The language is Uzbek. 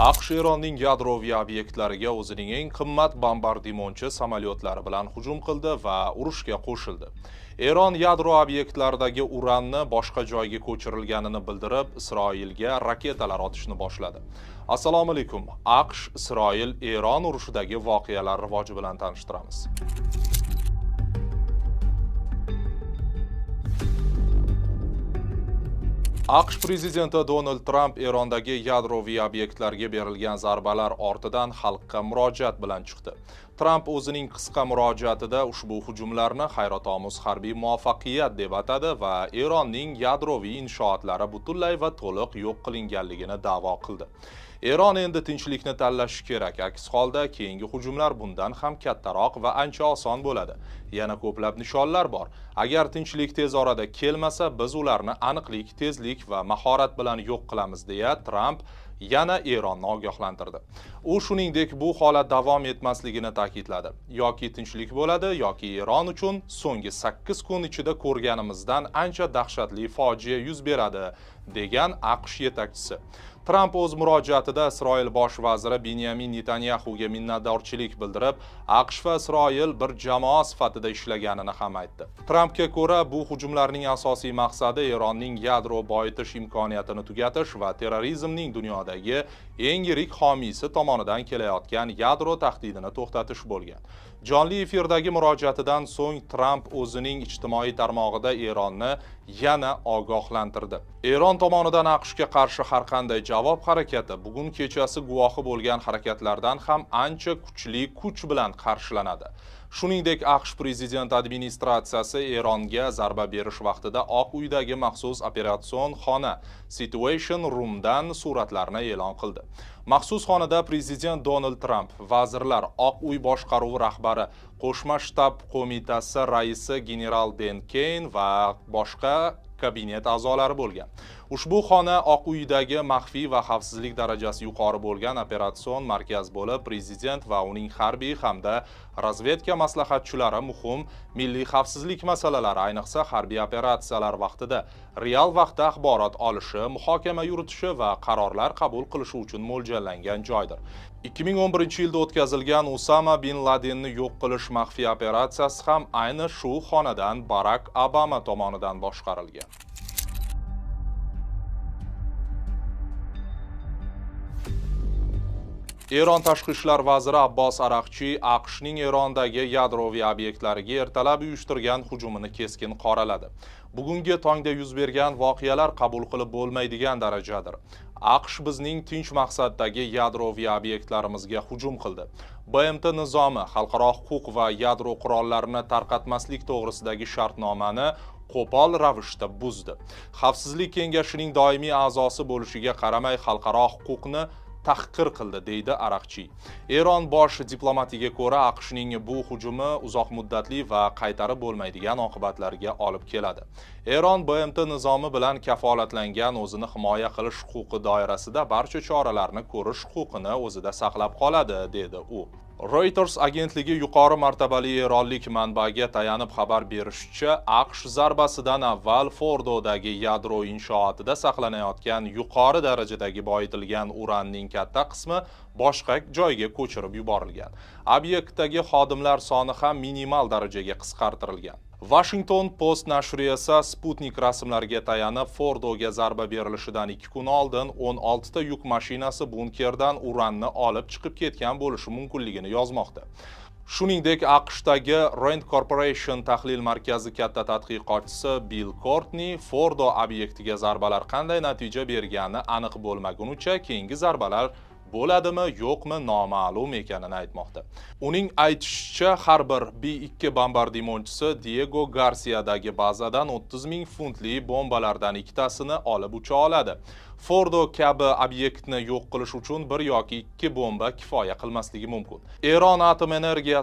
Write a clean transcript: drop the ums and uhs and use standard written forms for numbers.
AQSh Eronning yadroviy obyektlariga o'zining eng qimmat bombardimonchi samolyotlari bilan hujum qildi va urushga qo'shildi. Eron yadro obyektlaridagi uranni boshqa joyga ko'chirilganini bildirib, Isroilga raketalar otishni boshladi. Assalomu alaykum. AQSh Isroil Eron urushidagi voqealar rivoji bilan tanishtiramiz. AQSh prezidenti Donald Trump Erondagi yadroviy obyektlarga berilgan zarbalar ortidan xalqqa murojaat bilan chiqdi. Trump o'zining qisqa murojaatida ushbu hujumlarni hayratomuz harbiy muvaffaqiyat deb atadi va Eronning yadroviy inshootlari butunlay va to'liq yo'q qilinganligini da'vo qildi. Eron endi tinchlikni tanlashi kerak, aks holda keyingi hujumlar bundan ham kattaroq va ancha oson bo'ladi. Yana ko'plab nishonlar bor. Agar tinchlik tez orada kelmasa, biz ularni aniqlik, tezlik va mahorat bilan yo'q qilamiz, deya Trump yana Eronni ogohlantirdi. U shuningdek bu holat davom etmasligini ta'kidladi. Yoki tinchlik bo'ladi, yoki Eron uchun so'nggi 8 kun ichida ko'rganimizdan ancha dahshatli fojia yuz beradi, degan AQSh yetakchisi. Trump o'z murojaatida Isroil bosh vaziri Benyamin Netanyahuga minnatdorchilik bildirib, AQSh va Isroil bir jamoa sifatida ishlaganini ham aytdi. Trumpga ko'ra, bu hujumlarning asosiy maqsadi Eronning yadro boyitish imkoniyatini tugatish va terrorizmning dunyodagi eng yirik homiysi tomonidan kelayotgan yadro tahdidini to'xtatish bo'lgan. Jonli efirdagi murojaatidan so'ng Trump o'zining ijtimoiy tarmog'ida Eronni yana ogohlantirdi. Eron tomonidan AQShga qarshi har qanday javob harakati bugun kechasi guvohi bo'lgan harakatlardan ham ancha kuchli kuch bilan qarshilanadi. Shuningdek, AQSh prezident administratsiyasi Eronga zarba berish vaqtida Oq uydagi maxsus operatsion xona Situation Room'dan suratlarni e'lon qildi. Maxsus xonada prezident Donald Trump, vazirlar, Oq uy boshqaruvi rahbari, qo'shma shtab qo'mitasi raisi general Ben Keyn va boshqa kabinet a'zolari bo'lgan. Ushbu xona Oq uydagi maxfiy va xavfsizlik darajasi yuqori bo'lgan operatsion markaz bo'lib, prezident va uning harbiy hamda razvedka maslahatchilari muhim milliy xavfsizlik masalalari, ayniqsa harbiy operatsiyalar vaqtida real vaqtda axborot olishi, muhokama yuritishi va qarorlar qabul qilishi uchun mo'ljallangan joydir. 2011-yilda o'tkazilgan Osama bin Ladenni yo'q qilish maxfiy operatsiyasi ham ayni shu xonadan Barack Obama tomonidan boshqarilgan. Eron tashqi ishlar vaziri Abbos Araqchi AQShning Erondagi yadroviy obyektlariga ertalab uyushtirgan hujumini keskin qoraladi. Bugungi tongda yuz bergan voqealar qabul qilib bo'lmaydigan darajadir. AQSh bizning tinch maqsaddagi yadroviy obyektlarimizga hujum qildi. BMT nizomi, xalqaro huquq va yadro qurollarini tarqatmaslik to'g'risidagi shartnomani qo'pol ravishda buzdi. Xavfsizlik kengashining doimiy a'zosi bo'lishiga qaramay xalqaro huquqni tahqir qildi, deydi Araqchi. Eron bosh diplomatiga ko'ra, AQShning bu hujumi uzoq muddatli va qaytarib bo'lmaydigan oqibatlarga olib keladi. Eron BMT nizomi bilan kafolatlangan o'zini himoya qilish huquqi doirasida barcha choralarni ko'rish huquqini o'zida saqlab qoladi, dedi u. Reuters agentligi yuqori martabali eronlik manbaga tayanib xabar berishicha, AQSh zarbasidan avval Fordodagi yadro inshootida saqlanayotgan yuqori darajadagi boyitilgan uranning katta qismi boshqa joyga ko'chirib yuborilgan. Obyektdagi xodimlar soni ham minimal darajaga qisqartirilgan. Washington Post nashri esa Sputnik rasmlariga tayanib, Fordoga zarba berilishidan 2 kun oldin 16 ta yuk mashinasi bunkerdan uranni olib chiqib ketgan bo'lishi mumkinligini yozmoqda. Shuningdek, AQShdagi Rand Corporation tahlil markazi katta tadqiqotchisi Bill Courtney Fordo obyektiga zarbalar qanday natija bergani aniq bo'lmagunicha keyingi zarbalar bo'ladimi, yo'qmi noma'lum ekanini aytmoqda. Uning aytishicha, har bir B-2 bombardimonchisi Diego Garciadagi bazadan 30 ming funtli bombalardan ikkitasini olib ucha oladi. Fordo kabi obyektni yo'q qilish uchun bir yoki 2 bomba kifoya qilmasligi mumkin. Eron atom energiya